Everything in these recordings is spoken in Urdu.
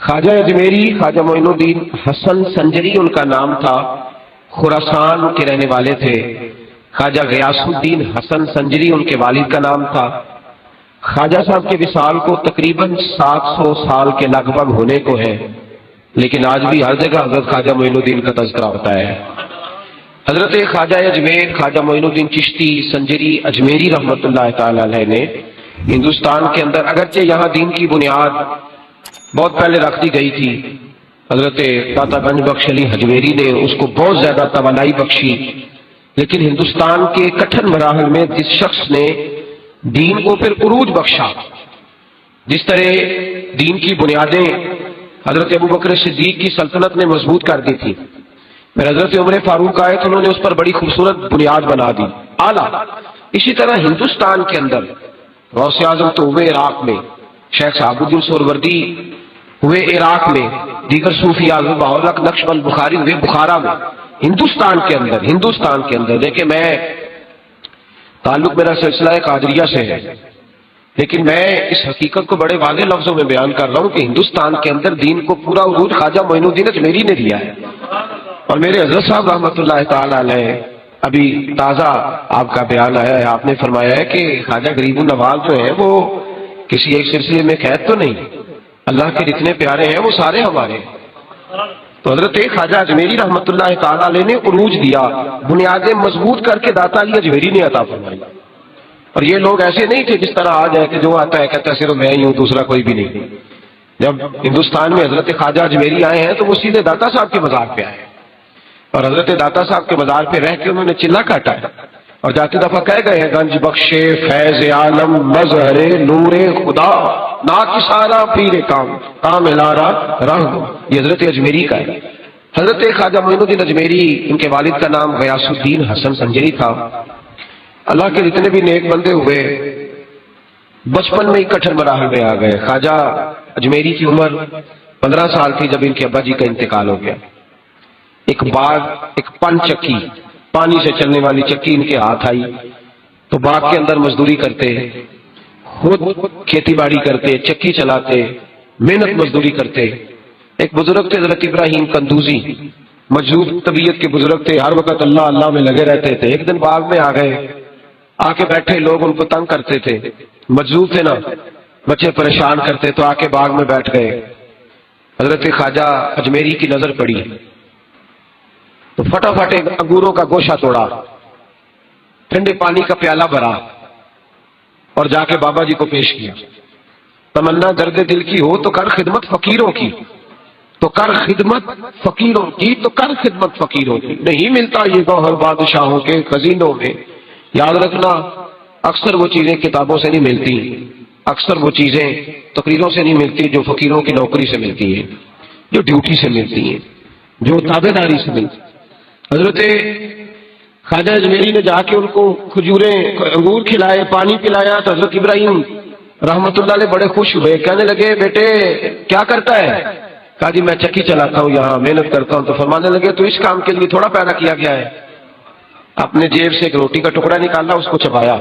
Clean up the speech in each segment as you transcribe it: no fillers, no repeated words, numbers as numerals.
خواجہ اجمیری خواجہ معین الدین حسن سنجری ان کا نام تھا، خراسان کے رہنے والے تھے۔ خواجہ غیاث الدین حسن سنجری ان کے والد کا نام تھا۔ خواجہ صاحب کے وصال کو تقریباً 700 سال کے لگ بھگ ہونے کو ہے، لیکن آج بھی ہر جگہ حضرت خواجہ معین الدین کا تذکرہ ہوتا ہے۔ حضرت خواجہ اجمیر خواجہ معین الدین چشتی سنجری اجمیری رحمۃ اللہ تعالی علیہ نے ہندوستان کے اندر، اگرچہ یہاں دین کی بنیاد بہت پہلے رکھ دی گئی تھی، حضرت داتا گنج بخش علی اجمیری نے اس کو بہت زیادہ توانائی بخشی، لیکن ہندوستان کے کٹھن مراحل میں جس شخص نے دین کو پھر عروج بخشا، جس طرح دین کی بنیادیں حضرت ابو بکر صدیق کی سلطنت نے مضبوط کر دی تھی، پھر حضرت عمر فاروق آئے تو انہوں نے اس پر بڑی خوبصورت بنیاد بنا دی، اعلیٰ۔ اسی طرح ہندوستان کے اندر غوث اعظم تو ہوئے عراق میں، شیخ صاحب الدین سہروردی ہوئے عراق میں، دیگر صوفی اعظم بہاءالحق نقش بند بخاری ہوئے بخارا میں۔ ہندوستان کے اندر دیکھیں، میں تعلق میرا سلسلہ قادریہ سے ہے، لیکن میں اس حقیقت کو بڑے واضح لفظوں میں بیان کر رہا ہوں کہ ہندوستان کے اندر دین کو پورا عروج خواجہ معین الدین اجمیری نے دیا ہے۔ اور میرے حضرت صاحب رحمۃ اللہ تعالی علیہ، ابھی تازہ آپ کا بیان آیا ہے، آپ نے فرمایا ہے کہ خواجہ غریب النواز جو ہے وہ کسی ایک سلسلے میں قید تو نہیں، اللہ کے جتنے پیارے ہیں وہ سارے ہمارے ہیں۔ تو حضرت خواجہ اجمیری رحمۃ اللہ تعالی علیہ نے عروج دیا، بنیادیں مضبوط کر کے داتا علی اجمیری نے عطا فرمائی۔ اور یہ لوگ ایسے نہیں تھے جس طرح آج ہے کہ جو آتا ہے کہتا ہے صرف میں ہی ہوں، دوسرا کوئی بھی نہیں۔ جب ہندوستان میں حضرت خواجہ اجمیری آئے ہیں تو وہ سیدھے داتا صاحب کے مزار پہ آئے، اور حضرت داتا صاحب کے مزار پہ رہ کے انہوں نے چلا کاٹا ہے، اور جاتے دفعہ کہہ گئے ہیں گنج بخشے فیض عالم مظہر نور خدا نا کسارا پیر کام الارا رنگ، یہ حضرت اجمیری کا ہے۔ حضرت خواجہ معین الدین اجمیری، ان کے والد کا نام غیاث الدین حسن سنجری تھا۔ اللہ کے جتنے بھی نیک بندے ہوئے بچپن میں ہی کٹھن مراحل میں آ گئے۔ خواجہ اجمیری کی عمر 15 سال تھی جب ان کے ابا جی کا انتقال ہو گیا۔ ایک باغ، ایک پن چکی، پانی سے چلنے والی چکی ان کے ہاتھ آئی تو باغ کے اندر مزدوری کرتے، خود کھیتی باڑی کرتے، چکی چلاتے، محنت مزدوری کرتے۔ ایک بزرگ تھے حضرت ابراہیم قندوزی، مجذوب طبیعت کے بزرگ تھے، ہر وقت اللہ اللہ میں لگے رہتے تھے۔ ایک دن باغ میں آ گئے، آ کے بیٹھے، لوگ ان کو تنگ کرتے تھے، مجذوب تھے نا، بچے پریشان کرتے، تو آ کے باغ میں بیٹھ گئے۔ حضرت خواجہ اجمیری کی نظر پڑی تو فٹافٹ انگوروں کا گوشہ توڑا، ٹھنڈے پانی کا پیالہ بھرا اور جا کے بابا جی کو پیش کیا۔ تمنا درد دل کی ہو تو کر خدمت فقیروں کی، تو کر خدمت فقیروں کی، تو کر خدمت فقیروں کی۔ نہیں ملتا یہ گوہر بادشاہوں کے خزینوں میں، یاد رکھنا اکثر وہ چیزیں کتابوں سے نہیں ملتی، اکثر وہ چیزیں تقریروں سے نہیں ملتی جو فقیروں کی نوکری سے ملتی ہیں، جو ڈیوٹی سے ملتی ہیں، جو تابع داری سے ملتی۔ حضرت خواجہ اجمیری نے جا کے ان کو کھجوریں انگور کھلائے، پانی پلایا، تو حضرت ابراہیم رحمت اللہ علیہ بڑے خوش ہوئے، کہنے لگے بیٹے کیا کرتا ہے؟ کہا جی میں چکی چلاتا ہوں، یہاں محنت کرتا ہوں۔ تو فرمانے لگے تو اس کام کے لیے تھوڑا پیدا کیا گیا ہے؟ اپنے جیب سے ایک روٹی کا ٹکڑا نکالا، اس کو چبایا،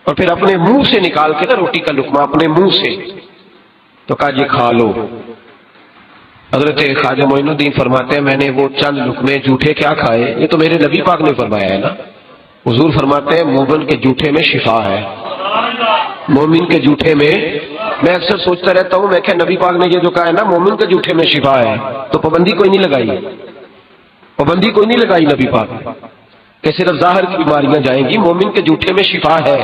اور پھر اپنے منہ سے نکال کے نا روٹی کا لقمہ اپنے منہ سے، تو کہا جی کھا لو۔ حضرت خواجہ معین الدین فرماتے ہیں میں نے وہ چند لقمے جھوٹے کیا کھائے، یہ تو میرے نبی پاک نے فرمایا ہے نا۔ حضور فرماتے ہیں مومن کے جھوٹے میں شفا ہے، مومن کے جھوٹے میں۔ میں اکثر سوچتا رہتا ہوں، میں کہ نبی پاک نے یہ جو کہا ہے نا مومن کے جھوٹے میں شفا ہے، تو پابندی کوئی نہیں لگائی، پابندی کوئی نہیں لگائی نبی پاک کہ صرف ظاہر کی بیماریاں جائیں گی، مومن کے جھوٹے میں شفا ہے۔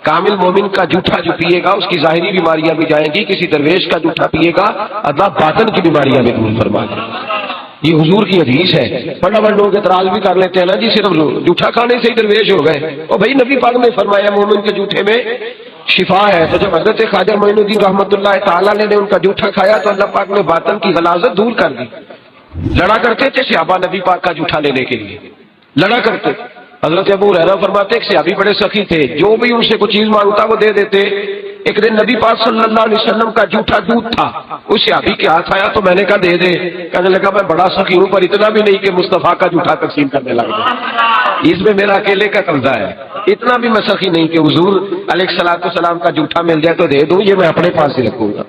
کامل مومن کا جھوٹا جو پیے گا اس کی ظاہری بیماریاں بھی جائیں گی، کسی درویش کا جھوٹا پیے گا اللہ باطن کی بیماریاں بھی دور فرما دے۔ یہ حضور کی حدیث ہے۔ بڑا بڑا لوگ اعتراض بھی کر لیتے ہیں نا جی صرف جھوٹا کھانے سے ہی درویش ہو گئے، اور بھائی نبی پاک نے فرمایا مومن کے جھوٹے میں شفا ہے۔ تو جب حضرت خواجہ معین الدین رحمۃ اللہ تعالی علیہ نے ان کا جھوٹا کھایا تو اللہ پاک نے باطن کی غلاظت دور کر دی۔ لڑا کرتے تھے صحابہ نبی پاک کا جھوٹا لینے کے لیے، لڑا کرتے۔ حضرت ابو ہریرہ فرماتے ہیں کہ صحابی بڑے سخی تھے، جو بھی ان سے کوئی چیز مانگتا وہ دے دیتے۔ ایک دن نبی پاک صلی اللہ علیہ وسلم کا جھوٹا دودھ تھا، اس صحابی کے ہاتھ آیا تو میں نے کہا دے دے۔ کہنے لگا میں بڑا سخی ہوں پر اتنا بھی نہیں کہ مصطفیٰ کا جھوٹا تقسیم کرنے لگ جائے، اس میں میرا اکیلے کا قبضہ ہے۔ اتنا بھی میں سخی نہیں کہ حضور علیہ الصلوۃ والسلام کا جھوٹا مل جائے تو دے دوں، یہ میں اپنے پاس ہی رکھوں گا۔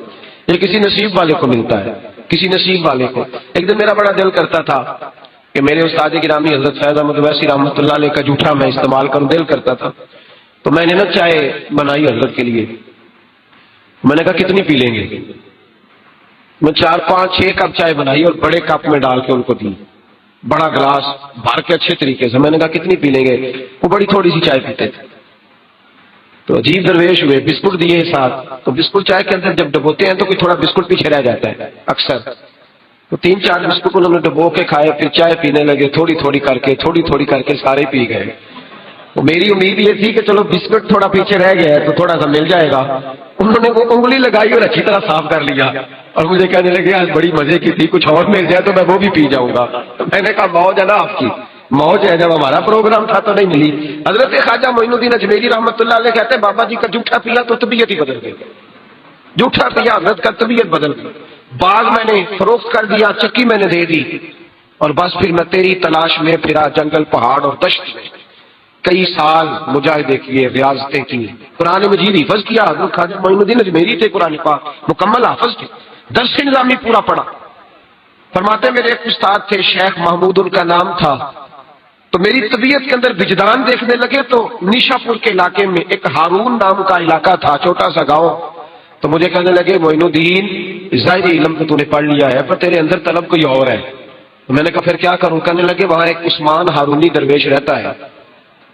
یہ کسی نصیب والے کو ملتا ہے، کسی نصیب والے کو۔ ایک دن میرا بڑا دل کرتا تھا کہ میرے استاد گرامی حضرت فیض احمد ویسی رحمۃ اللہ علیہ کا جھوٹا میں استعمال کروں، دل کرتا تھا۔ تو میں نے نا چائے بنائی حضرت کے لیے، میں نے کہا کتنی پی لیں گے؟ میں 4 5 6 کپ چائے بنائی اور بڑے کپ میں ڈال کے ان کو دی، بڑا گلاس بھر کے اچھے طریقے سے۔ میں نے کہا کتنی پی لیں گے؟ وہ بڑی تھوڑی سی چائے پیتے تھے۔ تو عجیب درویش ہوئے، بسکٹ دیے ساتھ، تو بسکٹ چائے کے اندر جب ڈبوتے ہیں تو کوئی تھوڑا بسکٹ پیچھے رہ جاتا ہے اکثر، تو 3 4 بسکٹ انہوں نے ڈبو کے کھائے، پھر چائے پینے لگے، تھوڑی تھوڑی کر کے سارے پی گئے۔ تو میری امید یہ تھی کہ چلو بسکٹ تھوڑا پیچھے رہ گیا ہے تو تھوڑا سا مل جائے گا۔ انہوں نے وہ انگلی لگائی اور اچھی طرح صاف کر لیا اور مجھے کہنے لگے آج بڑی مزے کی تھی، کچھ اور مل جائے تو میں وہ بھی پی جاؤں گا۔ تو میں نے کہا موج ہے نا آپ کی، موج ہے، جب ہمارا پروگرام تھا تو نہیں ملی۔ حضرت خواجہ معین الدین اجمیری رحمۃ اللہ علیہ کہتے ہیں بابا جی کا جھوٹا پیا تو طبیعت ہی بدل گئی، جھوٹا پیا حضرت کا طبیعت بدل گئی۔ باغ میں نے فروخت کر دیا، چکی میں نے دے دی، اور بس پھر میں تیری تلاش میں پھرا جنگل پہاڑ اور دشت میں، کئی سال مجاہدے کیے، ریاضتیں کی، قرآن مجید حفظ کیا۔ حضرت خواجہ معین الدین اجمیری تھے، قرآن پاک مکمل حافظ تھے، درس نظامی پورا پڑھا۔ فرماتے ہیں میرے ایک استاد تھے شیخ محمود ان کا نام تھا، تو میری طبیعت کے اندر وجدان دیکھنے لگے تو نیشا پور کے علاقے میں ایک ہارون نام کا علاقہ تھا، چھوٹا سا گاؤں۔ تو مجھے کہنے لگے معین الدین ظاہری علم تو نے پڑھ لیا ہے پر تیرے اندر طلب کوئی اور ہے۔ تو میں نے کہا پھر کیا کروں؟ کہنے لگے وہاں ایک عثمان ہارونی درویش رہتا ہے،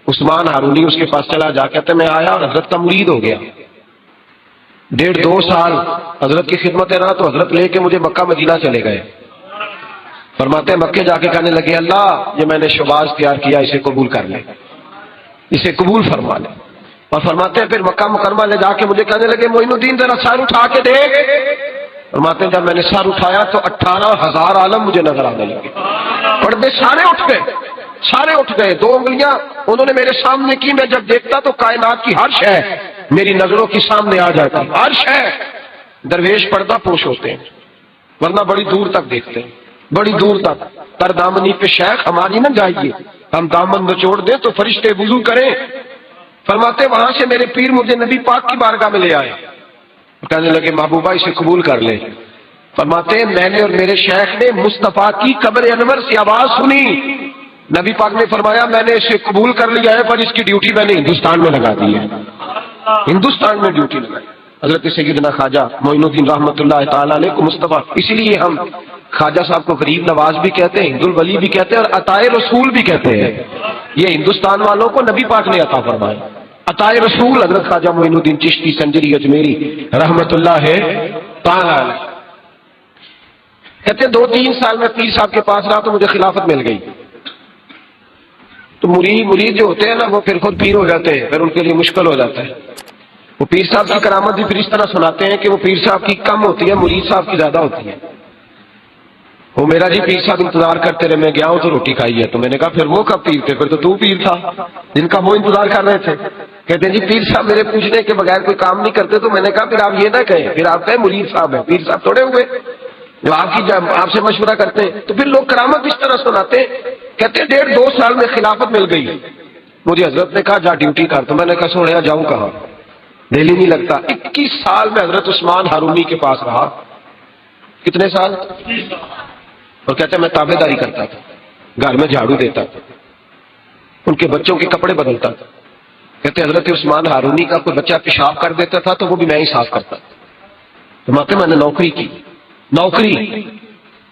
عثمان ہارونی، اس کے پاس چلا جا، کہتے میں آیا اور حضرت کا مرید ہو گیا، 1.5 2 سال حضرت کی خدمت رہا، تو حضرت لے کے مجھے مکہ مدینہ چلے گئے۔ فرماتے ہیں مکے جا کے کہنے لگے اللہ یہ میں نے شباز تیار کیا، اسے قبول کر لے، اسے قبول فرما لے۔ اور فرماتے ہیں پھر مکہ مکرمہ لے جا کے مجھے کہنے لگے معین الدین ذرا سر اٹھا کے دیکھ۔ فرماتے ہیں جب میں نے سر اٹھایا تو 18,000 عالم مجھے نظر آنے لگے، پردے سارے اٹھ گئے، سارے اٹھ گئے۔ 2 انگلیاں انہوں نے میرے سامنے کی، میں جب دیکھتا تو کائنات کی ہر شے میری نظروں کے سامنے آ جاتی، ہر شے۔ درویش پردہ پوش ہوتے ہیں ورنہ بڑی دور تک دیکھتے ہیں، بڑی دور تک۔ تر دامنی پہ شیخ ہماری نہ جائیے، ہم دامن نچوڑ دیں تو فرشتے وضو کریں۔ فرماتے وہاں سے میرے پیر مجھے نبی پاک کی بارگاہ میں لے آئے، کہنے لگے محبوبہ اسے قبول کر لے۔ فرماتے ہیں میں نے اور میرے شیخ نے مصطفیٰ کی قبر انور سے آواز سنی، نبی پاک نے فرمایا میں نے اسے قبول کر لیا ہے پر اس کی ڈیوٹی میں نے ہندوستان میں لگا دی ہے، ہندوستان میں ڈیوٹی لگائی۔ حضرت سیدنا خواجہ معین الدین رحمۃ اللہ تعالیٰ علیہ کو مصطفیٰ، اسی لیے ہم خواجہ صاحب کو غریب نواز بھی کہتے ہیں، ہند الولی بھی کہتے ہیں، اور عطائے رسول بھی کہتے ہیں۔ یہ ہندوستان والوں کو نبی پاک نے عطا فرمایا عطائے رسول، حضرت خواجہ معین الدین چشتی سنجری اجمیری رحمۃ اللہ تعالیٰ علیہ۔ کہتے ہیں 2 3 سال میں پیر صاحب کے پاس رہا تو مجھے خلافت مل گئی۔ تو مرید جو ہوتے ہیں نا وہ پھر خود پیر ہو جاتے ہیں، پھر ان کے لیے مشکل ہو جاتا ہے۔ وہ پیر صاحب کی کرامت بھی پھر اس طرح سناتے ہیں کہ وہ پیر صاحب کی کم ہوتی ہے، مرید صاحب کی زیادہ ہوتی ہے۔ وہ میرا جی پیر صاحب انتظار کرتے رہے، میں گیا ہوں تو روٹی کھائی ہے۔ تو میں نے کہا پھر وہ کب پیر تھے؟ پھر تو پیر تھا جن کا وہ انتظار کر رہے تھے۔ کہتے ہیں جی پیر صاحب میرے پوچھنے کے بغیر کوئی کام نہیں کرتے۔ تو میں نے کہا پھر آپ یہ نہ کہیں، پھر آپ کہیں مرید صاحب ہیں، پیر صاحب تھوڑے ہوئے جو آپ سے مشورہ کرتے ہیں۔ تو پھر لوگ کرامت اس طرح سناتے ہیں۔ کہتے ہیں 1.5 2 سال میں خلافت مل گئی، مجھے حضرت نے کہا جا ڈیوٹی کر۔ تو میں نے کہا سوڑیا جاؤں کہاں، دل ہی نہیں لگتا۔ 21 سال میں حضرت عثمان ہارونی کے پاس رہا۔ کتنے سال؟ اور کہتے ہیں میں تابع داری کرتا تھا، گھر میں جھاڑو دیتا تھا، ان کے بچوں کے کپڑے بدلتا تھا۔ کہتے ہیں حضرت عثمان ہارونی کا کوئی بچہ پیشاب کر دیتا تھا تو وہ بھی میں ہی صاف کرتا تھا۔ تو میں نے نوکری کی، نوکری،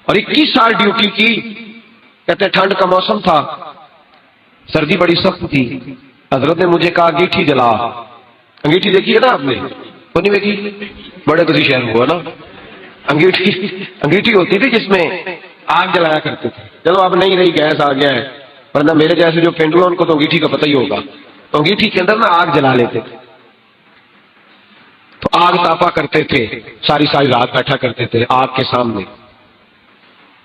اور 21 سال ڈیوٹی کی۔ کہتے ہیں ٹھنڈ کا موسم تھا، سردی بڑی سخت تھی۔ حضرت نے مجھے کہا انگیٹھی جلا۔ انگیٹھی دیکھی ہے نا آپ نے؟ وہ نہیں دیکھی؟ بڑے کسی شہر میں ہوا نا، انگیٹھی ہوتی تھی جس میں آگ جلایا کرتے تھے۔ چلو اب نہیں رہی، گیس آ گیا ہے، ورنہ میرے جیسے جو پینڈو ہیں ان کو تو انگیٹھی کا پتہ ہی ہوگا۔ تو انگیٹھی کے اندر نا آگ جلا لیتے تھے، تو آگ تاپا کرتے تھے، ساری رات بیٹھا کرتے تھے آگ کے سامنے۔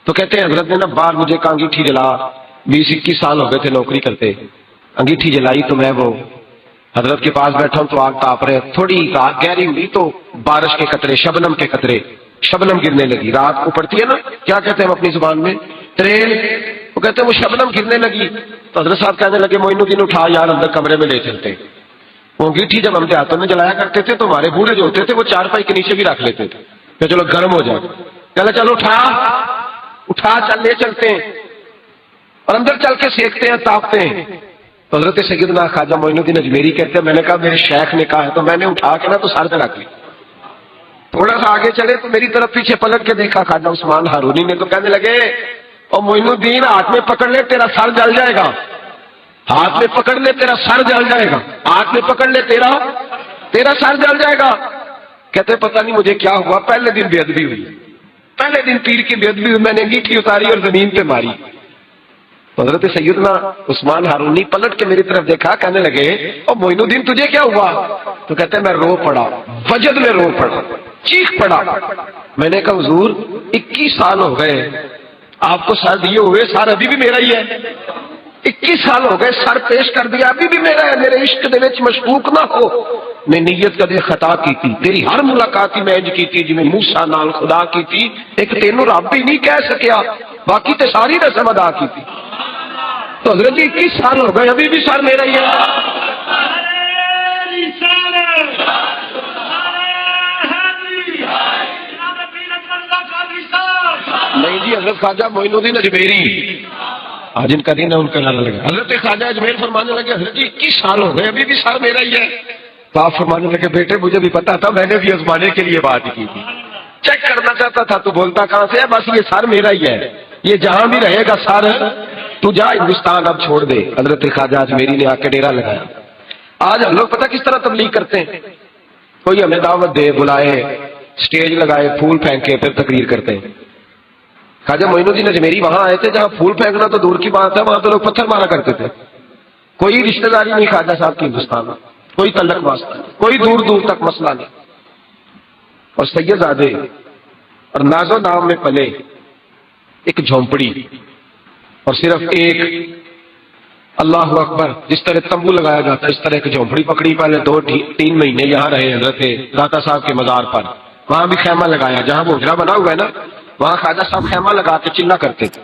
تو کہتے ہیں حضرت نے نا باہر مجھے کہا انگیٹھی جلا۔ 20 21 سال ہو گئے تھے نوکری کرتے، انگیٹھی جلائی تو میں وہ حضرت کے پاس بیٹھا ہوں تو آگ تاپ رہے، تھوڑی رات گہری ہوئی تو بارش کے قطرے، شبنم کے قطرے، شبنم گرنے لگی۔ رات کو پڑتی ہے نا، کیا کہتے ہیں ہم اپنی زبان میں؟ تریل۔ وہ کہتے ہیں وہ شبنم گرنے لگی تو حضرت صاحب کہنے لگے معین الدین اٹھا یار اندر کمرے میں لے چلتے۔ وہ انگیٹھی جب ہم دیہاتوں میں جلایا کرتے تھے تو ہمارے بوڑھے جو ہوتے تھے وہ چارپائی کے نیچے بھی رکھ لیتے تھے، کہ چلو گرم ہو جائے، چلو اٹھا چل لے چلتے ہیں، اور اندر چل کے سیکھتے ہیں، تاپتے ہیں۔ تو حضرت سیدنا خواجہ معین الدین اجمیری کہتے ہیں میں نے کہا میرے شیخ نے کہا ہے، تو میں نے اٹھا کے نا تو سر پہ رکھ لی، تھوڑا سا آگے چلے تو میری طرف پیچھے پلٹ کے دیکھا خواجہ عثمان ہارونی نے، تو کہنے لگے اور معین الدین ہاتھ میں پکڑ لے تیرا سر جل جائے گا، ہاتھ میں پکڑ لے تیرا سر جل جائے گا، ہاتھ میں پکڑ لے تیرا سر جل جائے گا۔ کہتے پتہ نہیں مجھے کیا ہوا، پہلے دن بے ادبی ہوئی، پہلے دن پیر کی بے ادبی ہوئی، میں نے انگیٹھی اتاری اور زمین پہ ماری۔ تو حضرت سیدنا عثمان ہارونی پلٹ کے میری طرف دیکھا، کہنے لگے اور معین الدین تجھے کیا ہوا؟ تو کہتے میں رو پڑا، وجد میں رو پڑا، چیخ پڑا۔ میں نے کہا حضور 21 سال ہو گئے آپ کو سر دیے ہوئے، سر ابھی بھی میرا ہی ہے، 21 سال ہو گئے سر پیش کر دیا، ابھی بھی میرا ہے، میرے عشق دے وچ مشکوک نہ ہو، میں نیت کدے خطا کی تھی، تیری ہر ملاقات ہی میں انج کی تھی جویں موسیٰ نال خدا کی تھی، ایک تینوں رب ہی نہیں کہہ سکیا، باقی تے ساری رسم ادا کی تھی۔ تو حضرت جی 21 سال ہو گئے ابھی بھی سر میرا ہی ہے۔ نہیں جی، حضرت خواجہ معین الدین اجمیری جن کا دین ہے ان کا نعرہ لگا، حضرت خواجہ اجمیر فرمانے لگے حضرت جی 21 سال ہو گئے ابھی بھی سر میرا ہی ہے۔ تو آپ فرمانے لگے بیٹے مجھے بھی پتا تھا، میں نے بھی آزمانے کے لیے بات کی تھی، چیک کرنا چاہتا تھا تو بولتا کہاں سے ہے، بس یہ سر میرا ہی ہے، یہ جہاں بھی رہے گا سر، تو جا ہندوستان اب چھوڑ دے۔ حضرت خواجہ اجمیری نے آ کے ڈیرا لگایا۔ آج ہم لوگ پتہ کس طرح تبلیغ کرتے ہیں، کوئی ہمیں دعوت دے، بلائے، سٹیج لگائے، پھول پھینکے، پھر تقریر کرتے ہیں۔ خواجہ معین الدین اجمیری وہاں آئے تھے جہاں پھول پھینکنا تو دور کی بات ہے، وہاں تو لوگ پتھر مارا کرتے تھے۔ کوئی رشتہ داری نہیں خواجہ صاحب کی ہندوستان میں، کوئی تعلق واسطہ نہیں، کوئی دور دور تک مسئلہ نہیں۔ اور سید زادے اور ناز و نام میں پلے، ایک جھونپڑی اور صرف ایک اللہ اکبر، جس طرح تمبو لگایا جاتا ہے اس طرح ایک جھونپڑی پکڑی، پہلے 2-3 مہینے یہاں رہے حضرت داتا صاحب کے مزار پر، وہاں بھی خیمہ لگایا، جہاں وہ حجرہ بنا ہوا ہے نا وہاں خواجہ صاحب خیمہ لگا کے چلا کرتے تھے،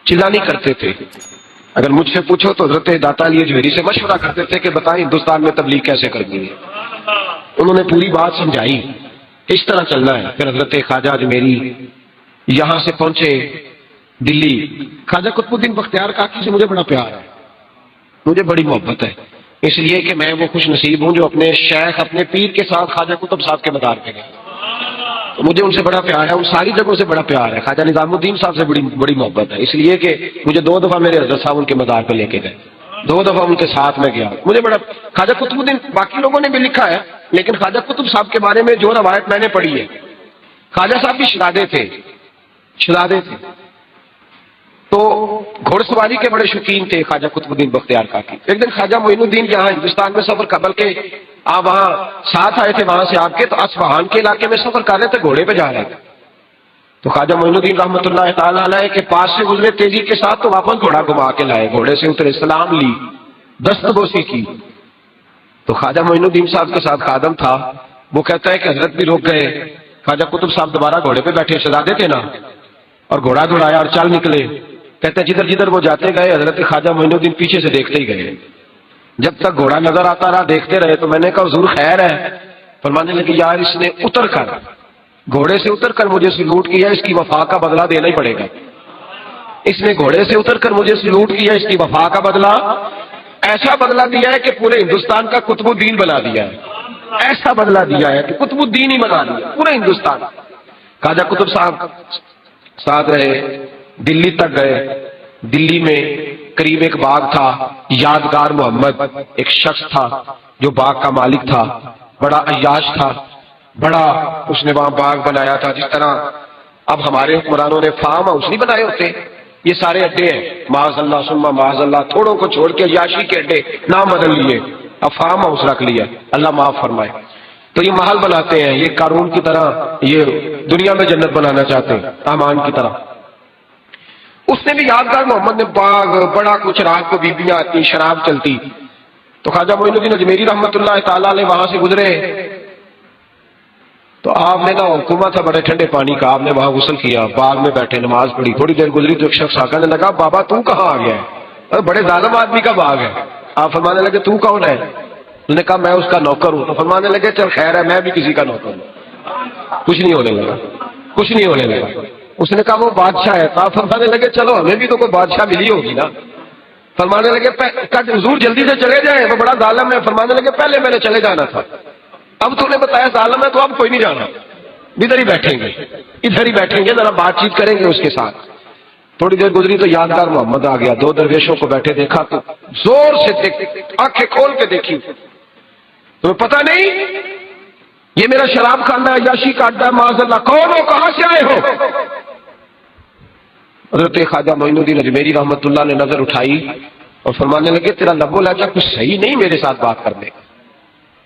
چلا نہیں کرتے تھے۔ اگر مجھ سے پوچھو تو حضرت داتا علی اجمیری سے مشورہ کرتے تھے کہ بتائیں ہندوستان میں تبلیغ کیسے کرنی ہے، انہوں نے پوری بات سمجھائی، اس طرح چلنا ہے۔ پھر حضرت خواجہ اجمیری یہاں سے پہنچے دلی۔ خواجہ قطب الدین بختیار کاکی سے مجھے بڑا پیار ہے، مجھے بڑی محبت ہے، اس لیے کہ میں وہ خوش نصیب ہوں جو اپنے شیخ اپنے پیر کے ساتھ خواجہ قطب صاحب کے مزار پہ گئے، تو مجھے ان سے بڑا پیار ہے، ان ساری جگہوں سے بڑا پیار ہے۔ خواجہ نظام الدین صاحب سے بڑی محبت ہے، اس لیے کہ مجھے 2 دفعہ میرے حضرت صاحب ان کے مزار پہ لے کے گئے، 2 دفعہ ان کے ساتھ میں گیا، مجھے بڑا۔ خواجہ قطب الدین باقی لوگوں نے بھی لکھا ہے، لیکن خواجہ قطب صاحب کے بارے میں جو روایت میں نے پڑھی ہے، خواجہ صاحب بھی شہزادے تھے، تو گھوڑ سواری کے بڑے شوقین تھے خواجہ قطب الدین بختیار کاکی۔ ایک دن خواجہ معین الدین یہاں ہندوستان میں سفر قبل کے آپ وہاں ساتھ آئے تھے، وہاں سے آپ کے تو اصفہان کے علاقے میں سفر کر رہے تھے، گھوڑے پہ جا رہے تھے، تو خواجہ معین الدین رحمۃ اللہ تعالی علیہ کے پاس سے گزرے تیزی کے ساتھ، تو واپس گھوڑا گھما کے لائے، گھوڑے سے اترے، سلام لی، دستبوسی کی، تو خواجہ معین الدین صاحب کے ساتھ خادم تھا، وہ کہتا ہے کہ حضرت بھی رک گئے، خواجہ قطب صاحب دوبارہ گھوڑے پہ بیٹھے، شہزادے تھے نا، اور گھوڑا دوڑایا اور چل نکلے۔ کہتے ہیں جدھر جدھر وہ جاتے گئے حضرت خواجہ معین الدین پیچھے سے دیکھتے ہی گئے، جب تک گھوڑا نظر آتا رہا دیکھتے رہے۔ تو میں نے کہا حضور خیر ہے؟ فرمانے لگے یار اس نے اتر کر، گھوڑے سے اتر کر مجھے سلوٹ کیا، اس کی وفا کا بدلہ دینا ہی پڑے گا، اس نے گھوڑے سے اتر کر مجھے سلوٹ کیا، اس کی وفا کا بدلہ، ایسا بدلہ دیا ہے کہ پورے ہندوستان کا قطب الدین بنا دیا ہے، ایسا بدلہ دیا ہے کہ قطب الدین ہی بنا دیا پورے ہندوستان۔ خواجہ قطب صاحب ساتھ رہے، دلی تک گئے، دلی میں قریب ایک باغ تھا، یادگار محمد ایک شخص تھا جو باغ کا مالک تھا، بڑا عیاش تھا، بڑا اس نے وہاں باغ بنایا تھا، جس طرح اب ہمارے حکمرانوں نے فارم ہاؤس نہیں بنائے ہوتے، یہ سارے اڈے ہیں، معاذ اللہ ثم معاذ اللہ، تھوڑوں کو چھوڑ کے عیاشی کے اڈے نام بدل لیے، اب فارم ہاؤس رکھ لیا، اللہ معاف فرمائے۔ تو یہ محل بناتے ہیں، یہ قارون کی طرح یہ دنیا میں جنت بنانا چاہتے ہیں، امان کی طرح۔ اس نے بھی یادگار محمد نے باغ بڑا کچھ، رات کو بیبیاں آتی، شراب چلتی، تو خواجہ معین الدین اجمیری رحمۃ اللہ تعالی علیہ وہاں سے گزرے، تو آپ نے نا حکومت تھا بڑے ٹھنڈے پانی کا، آپ نے وہاں غسل کیا، باغ میں بیٹھے نماز پڑھی، تھوڑی دیر گزری تو ایک شخص آ کر لگا بابا تو کہاں آ گیا ہے، بڑے ظالم آدمی کا باغ ہے۔ آپ فرمانے لگے تو کون ہے؟ انہوں نے کہا میں اس کا نوکر ہوں۔ تو فرمانے لگے چل خیر ہے، میں بھی کسی کا نوکر ہوں، کچھ نہیں ہونے لگا، کچھ نہیں ہونے لگا۔ اس نے کہا وہ بادشاہ ہے، کہا فرمانے لگے چلو ہمیں بھی تو کوئی بادشاہ ملی ہوگی نا۔ فرمانے لگے حضور جلدی سے چلے جائیں، وہ بڑا ظالم ہے۔ فرمانے لگے پہلے میں نے چلے جانا تھا، اب تو نے بتایا ظالم ہے تو اب کوئی نہیں جانا، ادھر ہی بیٹھیں گے، ادھر ہی بیٹھیں گے، ذرا بات چیت کریں گے اس کے ساتھ۔ تھوڑی دیر گزری تو یادگار محمد آ گیا، دو درویشوں کو بیٹھے دیکھا تو زور سے آنکھیں کھول کے دیکھی، تمہیں پتہ نہیں یہ میرا شراب کھانا ہے، عیاشی کا اڈا ہے، معاذ اللہ، کون ہو، کہاں سے آئے ہو؟ حضرت خواجہ معین الدین اجمیری رحمت اللہ نے نظر اٹھائی اور فرمانے لگے تیرا لب و لہجہ کچھ صحیح نہیں میرے ساتھ بات کرنے کا،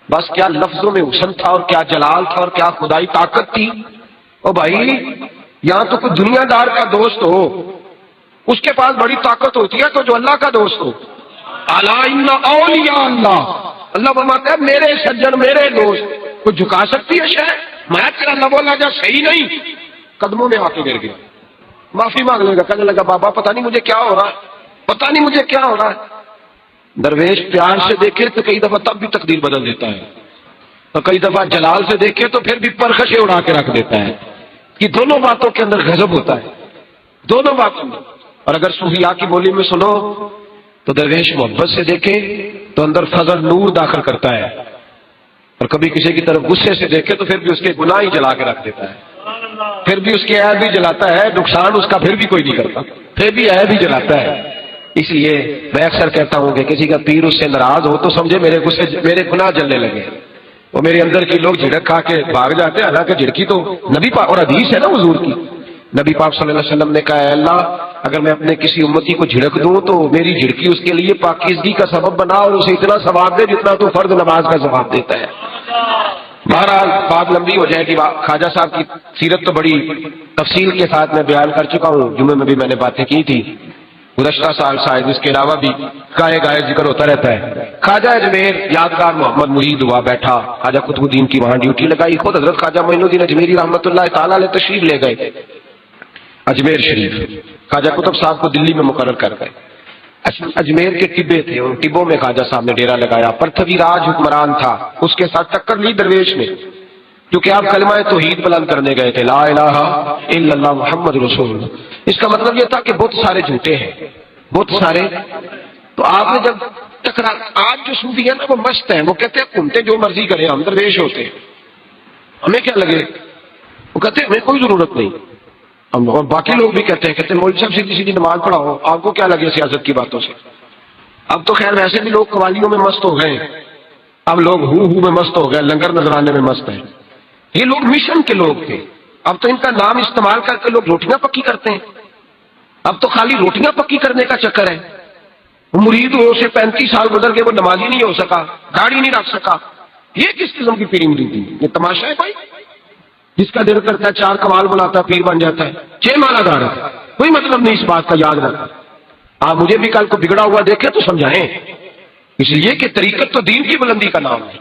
بس کیا لفظوں میں حسن تھا اور کیا جلال تھا اور کیا خدائی طاقت تھی۔ او بھائی یہاں تو کوئی دنیا دار کا دوست ہو اس کے پاس بڑی طاقت ہوتی ہے، تو جو اللہ کا دوست ہو، الا ان اولیاء اللہ، اللہ فرماتا ہے میرے سجن میرے دوست کو جھکا سکتی ہے شاید؟ میں تیرا لب و لہجہ صحیح نہیں، قدموں میں آ کے گر گیا، معافی مانگ لے گا، کہنے لگا بابا پتہ نہیں مجھے کیا ہو رہا ہے، پتہ نہیں مجھے کیا ہو رہا ہے۔ درویش پیار سے دیکھے تو کئی دفعہ تب بھی تقدیر بدل دیتا ہے، اور کئی دفعہ جلال سے دیکھے تو پھر بھی پرخشیں اڑا کے رکھ دیتا ہے۔ یہ دونوں باتوں کے اندر غضب ہوتا ہے، دونوں باتوں میں۔ اور اگر صوفیاء کی بولی میں سنو تو درویش محبت سے دیکھے تو اندر فضل نور داخل کرتا ہے، اور کبھی کسی کی طرف غصے سے دیکھے تو پھر بھی اس کے گناہ ہی جلا کے رکھ دیتا ہے، پھر بھی اس کے عیب بھی جلاتا ہے، نقصان اس کا پھر بھی کوئی نہیں کرتا، پھر بھی عیب ہی جلاتا ہے۔ اس لیے میں اکثر کہتا ہوں کہ کسی کا پیر اس سے ناراض ہو تو سمجھے میرے گناہ جلنے لگے، وہ میرے اندر کی لوگ جھڑک کھا کے بھاگ جاتے ہیں، حالانکہ جھڑکی تو نبی پاک اور حدیث ہے نا حضور کی، نبی پاک صلی اللہ علیہ وسلم نے کہا ہے اللہ اگر میں اپنے کسی امتی کو جھڑک دوں تو میری جھڑکی اس کے لیے پاکیزگی کا سبب بنا اور اسے اتنا ثواب دے جتنا تو فرض نماز کا ثواب دیتا ہے۔ بہرحال بات لمبی ہو جائے گی، خواجہ صاحب کی سیرت تو بڑی تفصیل کے ساتھ میں بیان کر چکا ہوں، جمعے میں بھی میں نے باتیں کی تھی، گزشتہ سال شاید اس کے علاوہ بھی گائے گائے ذکر ہوتا رہتا ہے۔ خواجہ اجمیر یادگار محمد مرید ہوا بیٹھا، خواجہ قطب الدین کی وہاں ڈیوٹی لگائی، خود حضرت خواجہ معین الدین اجمیری رحمۃ اللہ تعالیٰ علیہ تشریف لے گئے اجمیر شریف، خواجہ قطب صاحب کو دلی میں مقرر کر گئے۔ اجمیر کے ٹبے تھے، ان ٹبوں میں خواجہ صاحب نے ڈیرا لگایا، پرتھوی راج حکمران تھا، اس کے ساتھ ٹکر لی درویش نے، کیونکہ آپ کلمہ توحید بلند کرنے گئے تھے، لا الہ الا اللہ محمد رسول اللہ۔ اس کا مطلب یہ تھا کہ بہت سارے جھوٹے ہیں، بہت سارے، تو آپ نے جب ٹکرا، آج جو صوفی ہے نا وہ مست ہیں، وہ کہتے ہیں گھومتے جو مرضی کریں، ہم درویش ہوتے ہیں، ہمیں کیا لگے، وہ کہتے ہیں ہمیں کوئی ضرورت نہیں، اور باقی لوگ بھی کہتے ہیں مولوی صاحب سیدھی سیدھی نماز پڑھاؤ، آپ کو کیا لگے سیاست کی باتوں سے۔ اب تو خیر ویسے بھی لوگ قوالیوں میں مست ہو گئے، اب لوگ ہو میں مست ہو گئے، لنگر نذرانے میں مست ہیں۔ یہ لوگ مشن کے لوگ تھے، اب تو ان کا نام استعمال کر کے لوگ روٹیاں پکی کرتے ہیں، اب تو خالی روٹیاں پکی کرنے کا چکر ہے۔ مرید ہو سے 35 سال گزر کے وہ نمازی نہیں ہو سکا، گاڑی نہیں رکھ سکا، یہ کس قسم کی پیری مریدی؟ یہ تماشا ہے بھائی، جس کا دل کرتا ہے 4 کمال بناتا ہے پیر بن جاتا ہے، 6 مالا دار ہے، کوئی مطلب نہیں اس بات کا، یاد رکھا۔ آپ مجھے بھی کل کو بگڑا ہوا دیکھیں تو سمجھائیں، اس لیے کہ طریقت تو دین کی بلندی کا نام ہے،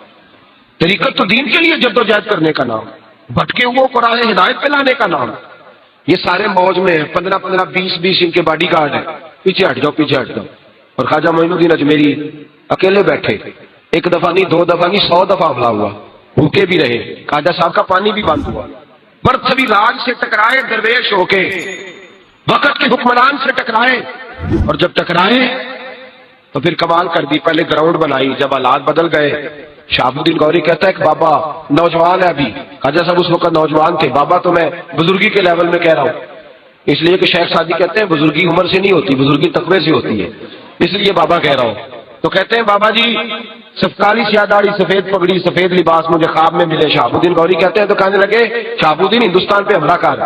طریقت تو دین کے لیے جدوجہد کرنے کا نام ہے، بھٹکے ہوئے کو راہ ہدایت پہ لانے کا نام ہے۔ یہ سارے موج میں 15 20 ان کے باڈی گارڈ ہیں، پیچھے ہٹ جاؤ پیچھے ہٹ جاؤ، اور خواجہ معین الدین اجمیری اکیلے بیٹھے، ایک دفعہ نہیں 2 دفعہ نہیں 100 دفعہ حملہ ہوا، بھوکے بھی رہے، خواجہ صاحب کا پانی بھی بند ہوا، پرتھوی راج سے ٹکرائے درویش ہو کے، وقت کے حکمران سے ٹکرائے، اور جب ٹکرائے تو پھر کمال کر دی، پہلے گراؤنڈ بنائی، جب حالات بدل گئے، شہاب الدین گوری کہتا ہے کہ بابا نوجوان ہے ابھی، خواجہ صاحب اس وقت نوجوان تھے، بابا تو میں بزرگی کے لیول میں کہہ رہا ہوں، اس لیے کہ شیخ سعدی کہتے ہیں بزرگی عمر سے نہیں ہوتی، بزرگی تقوی سے ہوتی ہے، اس لیے بابا کہہ رہا ہوں۔ تو کہتے ہیں بابا جی کالی سیاہ داڑھی، سفید پگڑی، سفید لباس مجھے خواب میں ملے، شہاب الدین گوری کہتے ہیں تو کہنے لگے شہاب الدین ہندوستان پہ حملہ کر،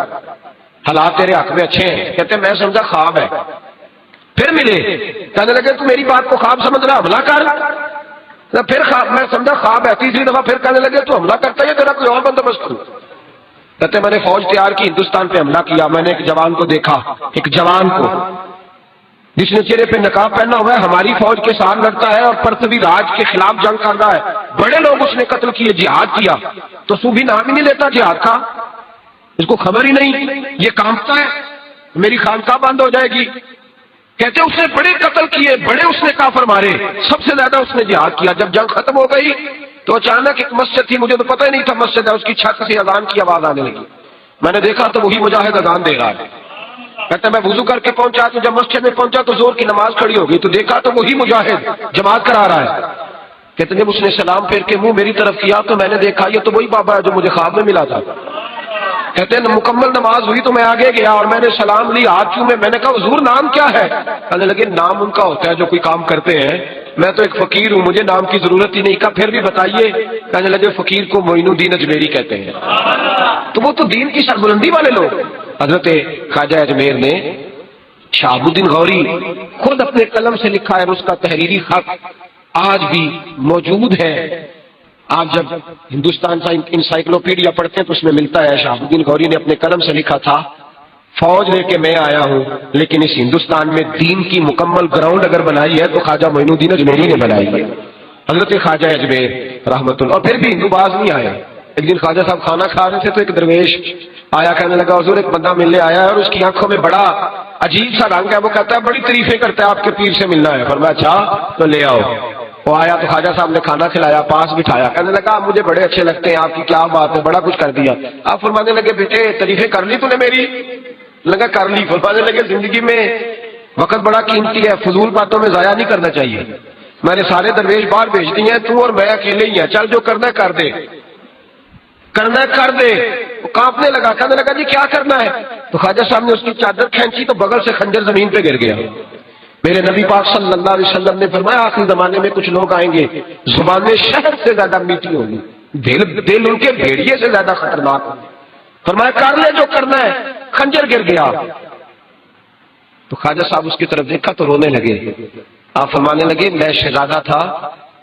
حالات تیرے حق میں اچھے ہیں، کہتے ہیں میں سمجھا خواب ہے، پھر ملے، کہنے لگے تو میری بات کو خواب سمجھ رہا، حملہ کر، پھر میں سمجھا خواب ہے، تیسری دفعہ پھر کہنے لگے تو حملہ کرتا ہے تیرا کوئی اور بندوبست کروں، کہتے میں نے فوج تیار کی، ہندوستان پہ حملہ کیا، میں نے ایک جوان کو دیکھا، ایک جوان کو جس نے چہرے پہ نقاب پہنا ہوا ہے، ہماری فوج کے ساتھ لڑتا ہے اور پرتھوی راج کے خلاف جنگ کر رہا ہے، بڑے لوگ اس نے قتل کیے، جہاد کیا، تو صوفی نام ہی نہیں لیتا جہاد کا، اس کو خبر ہی نہیں، یہ کانپتا ہے میری خانقاہ بند ہو جائے گی، کہتے ہیں اس نے بڑے قتل کیے، بڑے اس نے کافر مارے، سب سے زیادہ اس نے جہاد کیا، جب جنگ ختم ہو گئی تو اچانک ایک مسجد تھی، مجھے تو پتہ ہی نہیں تھا مسجد ہے، اس کی چھت سے اذان کی آواز آنے لگی. میں نے دیکھا تو وہی مجاہد اذان دے رہا ہے. کہتا میں وضو کر کے پہنچا تو جب مسجد میں پہنچا تو زور کی نماز کھڑی ہو گئی، تو دیکھا تو وہی مجاہد جماعت کرا رہا ہے. کہتے جب اس نے سلام پھیر کے منہ میری طرف کیا تو میں نے دیکھا یہ تو وہی بابا ہے جو مجھے خواب میں ملا تھا. کہتے ہیں مکمل نماز ہوئی تو میں آگے گیا اور میں نے سلام لی، ہاتھ چومے. میں نے کہا حضور نام کیا ہے؟ کہنے لگے نام ان کا ہوتا ہے جو کوئی کام کرتے ہیں، میں تو ایک فقیر ہوں، مجھے نام کی ضرورت ہی نہیں. کہا پھر بھی بتائیے. کہنے لگے فقیر کو معین الدین اجمیری کہتے ہیں. تو وہ تو دین کی سربلندی والے لوگ. حضرت خواجہ اجمیر نے شہاب الدین غوری خود اپنے قلم سے لکھا ہے، اس کا تحریری خط آج بھی موجود ہے. آپ جب ہندوستان کا انسائکلوپیڈیا پڑھتے ہیں تو اس میں ملتا ہے شہاب الدین غوری نے اپنے قلم سے لکھا تھا، فوج لے کے میں آیا ہوں لیکن اس ہندوستان میں دین کی مکمل گراؤنڈ اگر بنائی ہے تو خواجہ معین الدین اجمیری نے بنائی ہے. حضرت خواجہ اجمیر رحمت اللہ. اور پھر بھی ہندو باز نہیں آئے. ایک دن خواجہ صاحب کھانا کھا رہے تھے تو ایک درویش آیا، کہنے لگا حضور ایک بندہ ملنے آیا ہے اور اس کی آنکھوں میں بڑا عجیب سا رنگ ہے، وہ کہتا ہے بڑی تعریفیں کرتا ہے آپ کے پیر سے ملنا ہے. فرمایا اچھا تو لے آؤ. وہ آیا تو خواجہ صاحب نے کھانا کھلایا، پاس بٹھایا. کہنے لگا آپ مجھے بڑے اچھے لگتے ہیں، آپ کی کیا بات ہے، بڑا کچھ کر دیا. آپ فرمانے لگے بیٹے تعریفیں کر لی تو نے میری؟ لگا کر لی. فرمانے لگے زندگی میں وقت بڑا قیمتی ہے، فضول باتوں میں ضائع نہیں کرنا چاہیے. میں نے سارے درویش باہر بھیج دی ہیں، تو اور میں اکیلے ہی ہیں، چل جو کرنا ہے کر دے، کرنا ہے کر دے. وہ کانپنے لگا، کہنے لگا جی کیا کرنا ہے؟ تو خواجہ صاحب نے اس کی چادر کھینچی تو بغل سے خنجر زمین پہ گر گیا. میرے نبی پاک صلی اللہ علیہ وسلم نے فرمایا آخری زمانے میں کچھ لوگ آئیں گے زبانیں شہد سے زیادہ میٹھی ہوں گی، دل ان کے بھیڑیے سے زیادہ خطرناک ہوں. فرمایا کر لے جو کرنا ہے. خنجر گر گیا. تو خواجہ صاحب اس کی طرف دیکھا تو رونے لگے. آپ فرمانے لگے میں شہزادہ تھا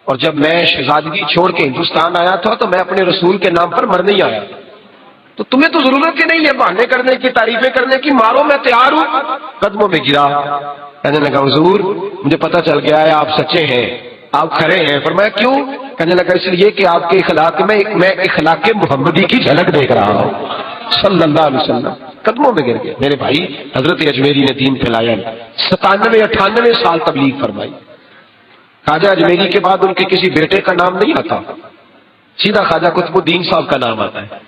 اور جب میں شہزادگی چھوڑ کے ہندوستان آیا تھا تو میں اپنے رسول کے نام پر مرنے ہی آیا. تو تمہیں تو ضرورت ہی نہیں ہے بہانے کرنے کی، تعریفیں کرنے کی، مارو میں تیار ہوں. قدموں میں گرا. کہنے لگا حضور مجھے پتہ چل گیا ہے آپ سچے ہیں، آپ کھڑے ہیں. فرمایا کیوں؟ کہنے لگا اس لیے کہ آپ کے اخلاق میں اخلاق محمدی کی جھلک دیکھ رہا ہوں صلی اللہ علیہ وسلم. قدموں میں گر گئے. میرے بھائی حضرت اجمیری نے دین پھیلایا، 97-98 سال تبلیغ فرمائی. خواجہ اجمیری کے بعد ان کے کسی بیٹے کا نام نہیں آتا، سیدھا خواجہ قطب الدین صاحب کا نام آتا ہے.